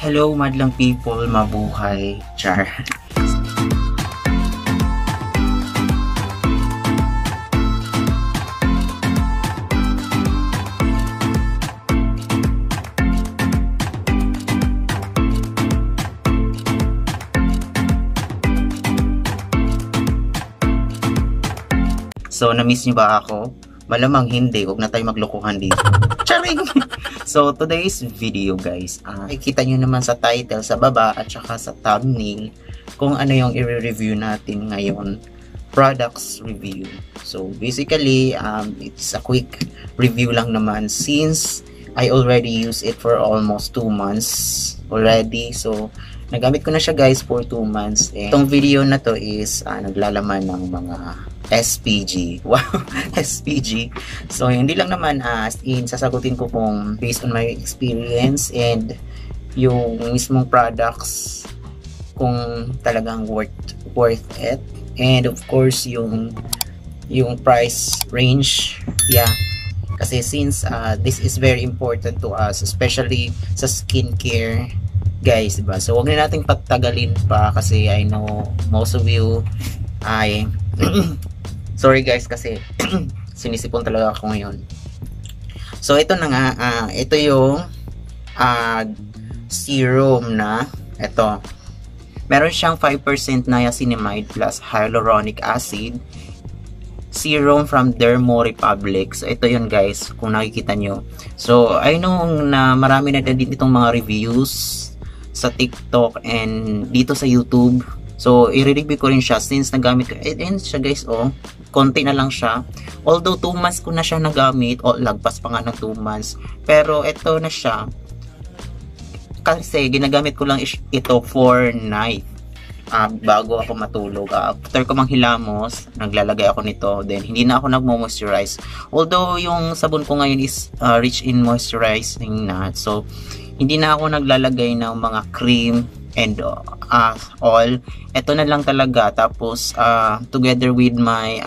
Hello madlang people, mabuhay, char. So, na-miss nyo ba ako? Malamang hindi, huwag na tayo maglokohan dito. Charing! So, today's video guys, nakikita nyo naman sa title, sa baba, at saka sa thumbnail, kung ano yung i-review natin ngayon. Products review. So, basically, it's a quick review lang naman since I already use it for almost 2 months already. So, nagamit ko na siya guys for 2 months. And itong video na to is naglalaman ng mga SPG. Wow, SPG. So, hindi lang naman as in sasagutin ko kung based on my experience and yung mismong products kung talagang worth it. And of course, yung price range. Yeah. Kasi since this is very important to us, especially sa skincare guys, diba? So, huwag na nating pagtagalin pa kasi I know most of you ay sorry guys kasi sinisipon talaga ako ngayon. So ito na nga, ito yung serum na ito. Meron siyang 5% niacinamide plus hyaluronic acid serum from Dermo Republic. So ito yun guys, kung nakikita nyo. So I know na marami na din itong mga reviews sa TikTok and dito sa YouTube. So, i-review ko rin siya since nagamit ko. Ayan siya guys, oh. Konti na lang siya. Although 2 months ko na siya nagamit. O, lagpas pa nga ng 2 months. Pero, ito na siya. Kasi, ginagamit ko lang ito for night. Bago ako matulog. After ko manghilamos, naglalagay ako nito. Then, hindi na ako nagmo-moisturize. Although, yung sabon ko ngayon is rich in moisturizing na. So, hindi na ako naglalagay ng mga cream and all. Ito na lang talaga. Tapos together with my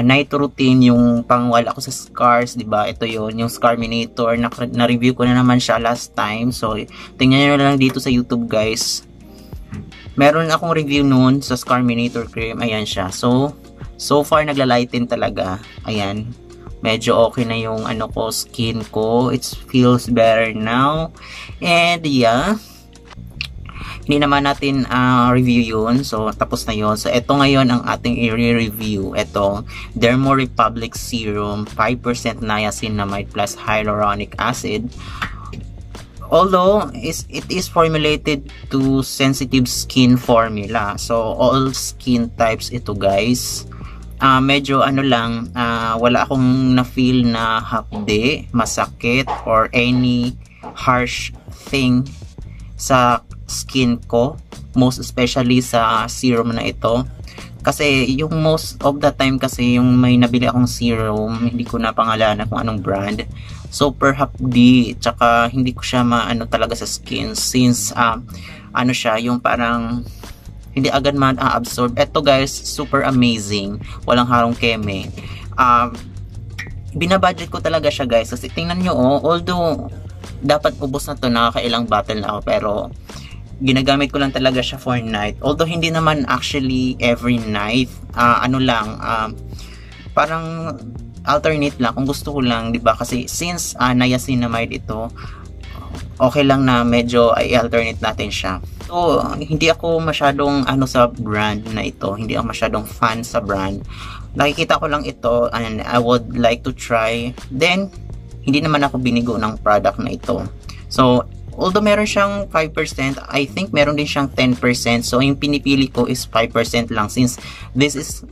night routine, yung pangwala ko sa scars, diba? Ito yon, yung Scarminator. Na-review ko na naman siya last time. So tingnan nyo na lang dito sa YouTube guys. Meron akong review noon sa Scarminator cream. Ayan siya. So far naglalighten talaga. Ayan. Medyo okay na yung ano ko, skin ko. It feels better now. And yeah, hindi naman natin review yun. So, tapos na yun. So, ito ngayon ang ating i-review. Ito, Dermo Republic Serum, 5% niacinamide plus hyaluronic acid. Although, it is formulated to sensitive skin formula. So, all skin types ito guys. Medyo ano lang, wala akong na-feel na hapde, masakit, or any harsh thing sa skin ko, most especially sa serum na ito. Kasi yung most of the time kasi yung may nabili akong serum, hindi ko na pangalanan kung anong brand, super hapdi, tsaka hindi ko siya maano talaga sa skin since ano siya, yung parang hindi agad ma-absorb. Ito guys, super amazing, walang harong keme. Binabudget ko talaga siya guys kasi tingnan nyo, although dapat ubos na to, nakakailang bottle na ako, pero ginagamit ko lang talaga siya for night. Although hindi naman actually every night. Ano lang, parang alternate lang kung gusto ko lang, 'di ba? Kasi since niacinamide ito, okay lang na medyo i-alternate natin siya. So, hindi ako masyadong ano sa brand na ito. Hindi ako masyadong fan sa brand. Nakikita ko lang ito and I would like to try. Then, hindi naman ako binigo ng product na ito. So, although meron siyang 5%, I think meron din siyang 10%. So, yung pinipili ko is 5% lang since this is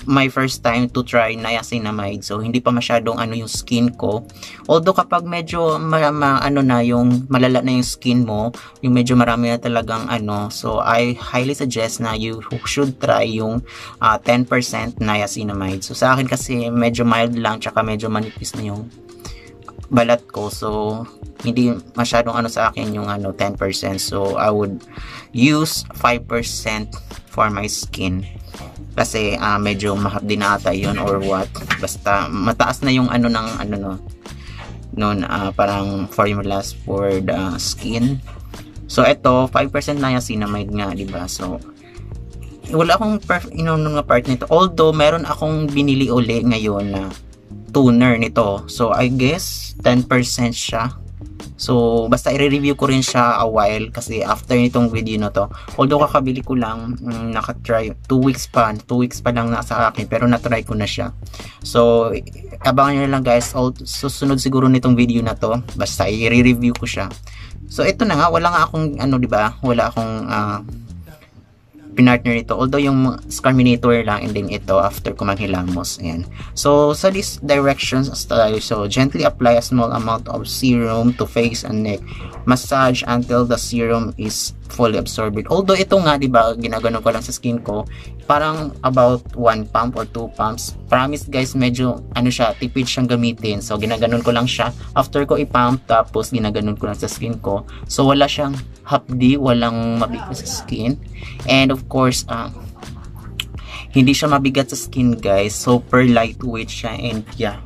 my first time to try niacinamide. So, hindi pa masyadong ano yung skin ko. Although kapag medyo ano na yung malala na yung skin mo, yung medyo marami na talagang ano. So, I highly suggest na you should try yung 10% niacinamide. So, sa akin kasi medyo mild lang, tsaka medyo manipis na yung balat ko. So, hindi masyadong ano sa akin yung ano 10%. So, I would use 5% for my skin. Kasi medyo mahapdi na ata yun or what. Basta mataas na yung ano ng ano no. Noon parang formulas for the skin. So ito 5% niacinamide nga, di ba? So wala akong inunong na part nito. Although meron akong binili uli ngayon na toner nito. So I guess 10% siya. So basta i-review ko rin siya a while kasi after nitong video na to. Although kakabili ko lang, naka-try 2 weeks pa lang nasa akin, pero na-try ko na siya. So abangan nyo lang guys, susunod siguro nitong video na to. Basta i-review ko siya. So ito na nga, wala nga akong ano, di ba? Wala akong pinartner nito, although yung Scarminator lang, and then ito after ko manghilamos. Ayan. So sa this directions tayo, so gently apply a small amount of serum to face and neck, massage until the serum is fully absorbed. Although ito nga, di ba, ginagano ko lang sa skin ko, parang about 1 pump or 2 pumps. Promise guys, medyo ano siya, tipid siyang gamitin. So ginaganon ko lang siya after ko i-pump, tapos ginaganon ko lang sa skin ko. So wala siyang hapdi, walang mabigat sa skin, and of course hindi siya mabigat sa skin guys. Super lightweight siya, and yeah,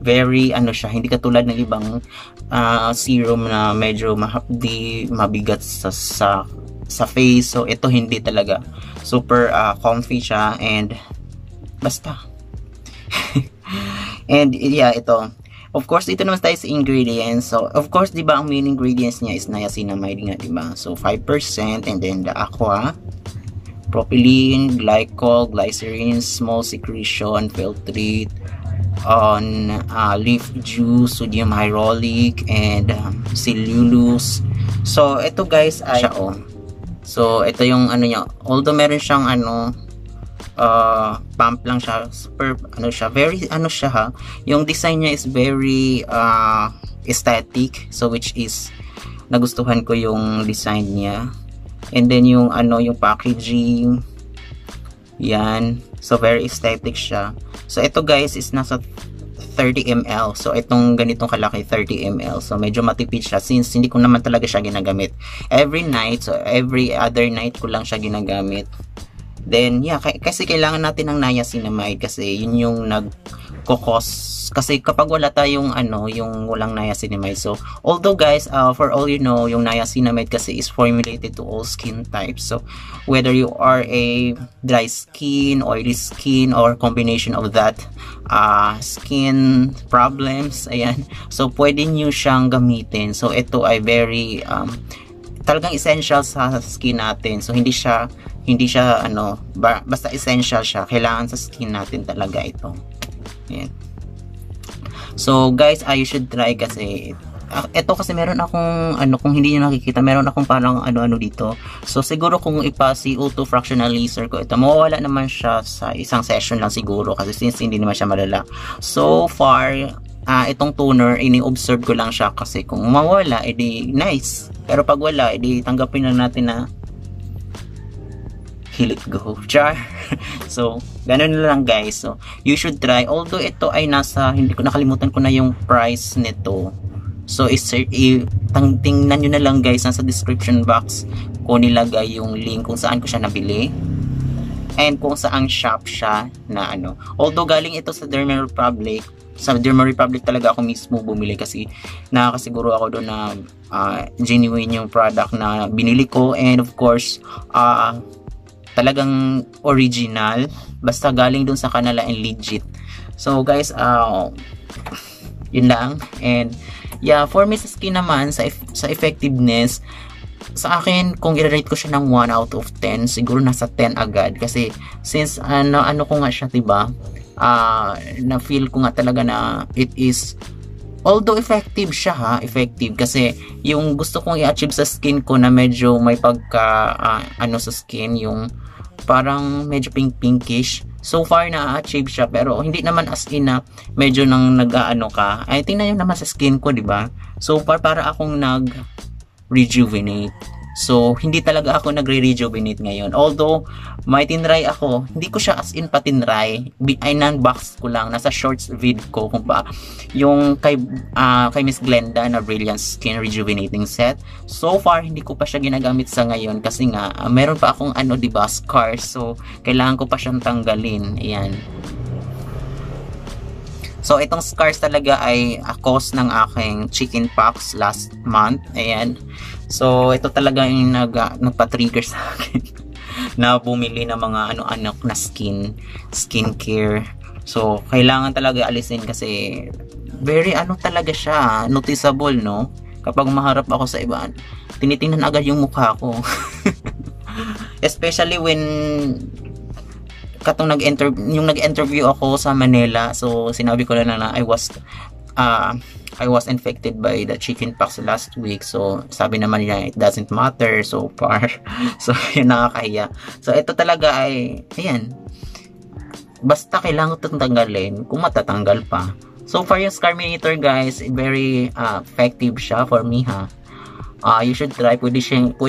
very ano siya, hindi katulad ng ibang serum na medyo mahapdi, mabigat sa face. So ito hindi talaga, super comfy siya, and basta and yeah, ito of course dito naman tayo sa ingredients. So of course, di ba, ang main ingredients niya is niacinamide nga, di ba? So 5%, and then the aqua, propylene glycol, glycerin, small secretion, filtrate on leaf juice, sodium hyaluronic, and cellulose. So ito guys ay siya, so ito yung ano niya, although meron siyang ano pump lang siya, super ano siya, very ano siya ha, yung design niya is very aesthetic, so which is nagustuhan ko yung design niya, and then yung ano, yung packaging, yan, so very aesthetic siya. So ito guys is nasa 30 ml, so itong ganitong kalaki 30 ml, so medyo matipid siya since hindi ko naman talaga siya ginagamit every night. So every other night ko lang siya ginagamit. Then yeah, kasi kailangan natin ng niacinamide kasi yun yung nagkokos, kasi kapag wala tayong ano, yung walang niacinamide. So although guys, for all you know, yung niacinamide kasi is formulated to all skin types. So whether you are a dry skin, oily skin, or combination of that skin problems, ayan, so pwede nyo siyang gamitin. So ito ay very talagang essential sa skin natin. So hindi siya ano, basta essential siya, kailangan sa skin natin talaga ito. Ayan. So guys, you should try kasi ito kasi meron akong ano, kung hindi niyo nakikita, meron akong parang ano dito. So siguro kung ipa-CO2 fractional laser ko ito, mawawala naman siya sa isang session lang siguro, kasi since hindi naman siya malala. So far itong toner, ini-observe ko lang siya, kasi kung mawala, edi nice. Pero pag wala, edi tanggapin lang natin na let go. Char. So ganun na lang guys. So you should try. Although ito ay nasa, hindi ko, nakalimutan ko na yung price nito. So tingnan nyo na lang guys, nasa description box ko nilagay yung link kung saan ko siya nabili and kung saan shop siya na ano. Although galing ito sa Derma Republic, talaga ako mismo bumili kasi nakakasiguro ako doon na genuine yung product na binili ko, and of course talagang original, basta galing dun sa kanila and legit. So guys, yun lang. And yeah, for me sa skin naman, sa effectiveness, sa akin, kung i-rate ko siya ng 1 out of 10, siguro nasa 10 agad, kasi since ano ko nga siya, diba, na feel ko nga talaga na it is, although effective siya ha, effective, kasi yung gusto kong i-achieve sa skin ko na medyo may pagka ano sa skin, yung parang medyo pinkish, so far na-achieve siya, pero hindi naman as in na medyo nang nag-ano ka. Ay, tingnan nyo naman sa skin ko, diba? So far para akong nag-rejuvenate. So hindi talaga ako nagre-rejuvenate ngayon. Although may tinry ako, hindi ko siya as in patinry, ay non-box ko lang, nasa shorts vid ko kung pa yung kay Miss Glenda na Brilliant Skin Rejuvenating Set. So far hindi ko pa siya ginagamit sa ngayon kasi nga meron pa akong ano, diba, scars. So kailangan ko pa siyang tanggalin. Ayan. So, itong scars talaga ay cause ng aking chickenpox last month. Ayan. So, ito talaga yung nagpa-trigger sa akin na bumili ng mga ano-ano na skincare. So, kailangan talaga alisin kasi very talaga siya, noticeable, no? Kapag maharap ako sa iba, tinitingnan agad yung mukha ko. Especially when nag-interview ako sa Manila, so sinabi ko na I was infected by the chickenpox last week. So sabi naman niya it doesn't matter so far. So yun, nakakahiya. So ito talaga ay ayan, basta kailangan itong tanggalin kung matatanggal pa. So for yung Scarminator guys, very effective siya for me ha. You should try. Pwede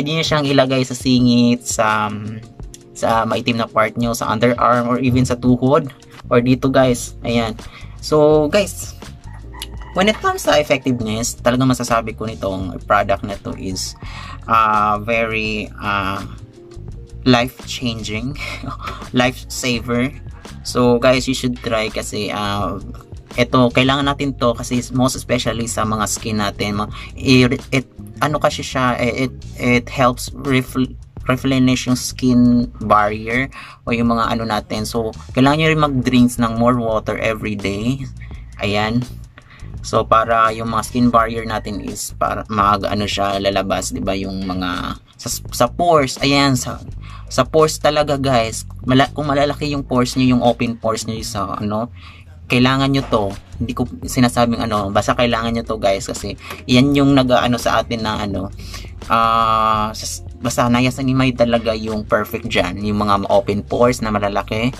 niyo siyang ilagay sa singit, sa maitim na part nyo, sa underarm, or even sa tuhod, or dito guys. Ayan. So guys, when it comes sa effectiveness, talagang masasabi ko nitong product na to is very life-changing, life-saver. So guys, you should try kasi ito, kailangan natin to kasi most especially sa mga skin natin. It helps replenish yung skin barrier o yung mga natin. So, kailangan nyo rin mag-drinks ng more water every day. Ayan. So, para yung mga skin barrier natin is para siya lalabas, 'di ba? Yung mga sa pores. Ayan, sa pores talaga, guys. Kung malalaki yung pores niyo, yung open pores niyo sa kailangan nyo to. Hindi ko sinasabing basta kailangan nyo to guys kasi yan yung sa atin na basta niacinamide talaga yung perfect dyan, yung mga open pores na malalaki.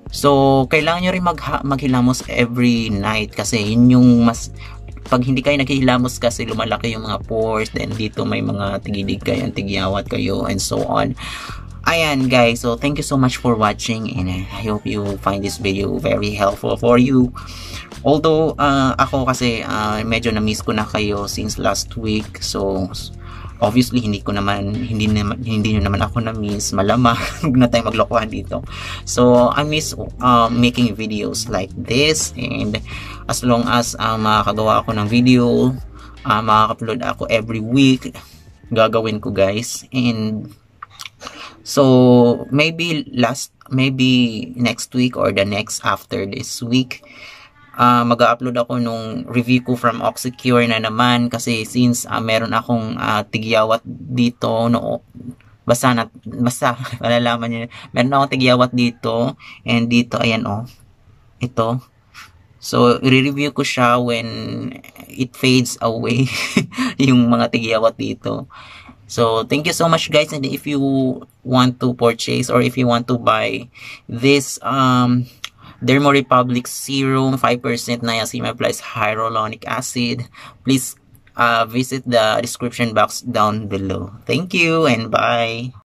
So kailangan nyo rin maghilamos every night kasi yun yung pag hindi kayo naghihilamos kasi lumalaki yung mga pores, then dito may mga tigidig kayo, tigyawat kayo, and so on. Ayan guys, so thank you so much for watching and I hope you find this video very helpful for you. Although ako kasi medyo na-miss ko na kayo since last week. So obviously hindi nyo naman ako na-miss, malamang na tayo maglokohan dito. So I miss making videos like this, and as long as makakagawa ako ng video, makaka-upload ako every week, gagawin ko guys. And so maybe next week or the next after this week, mag-upload ako nung review ko from Oxycure na naman kasi since meron akong tigyawat dito, basta malalaman niyo, meron akong tigyawat dito and dito, ayan ito. So i-review ko siya when it fades away yung mga tigyawat dito. So, thank you so much guys, and if you want to purchase or if you want to buy this Dermorepublic Serum 5% Niacinamide plus Hyaluronic Acid, please visit the description box down below. Thank you and bye!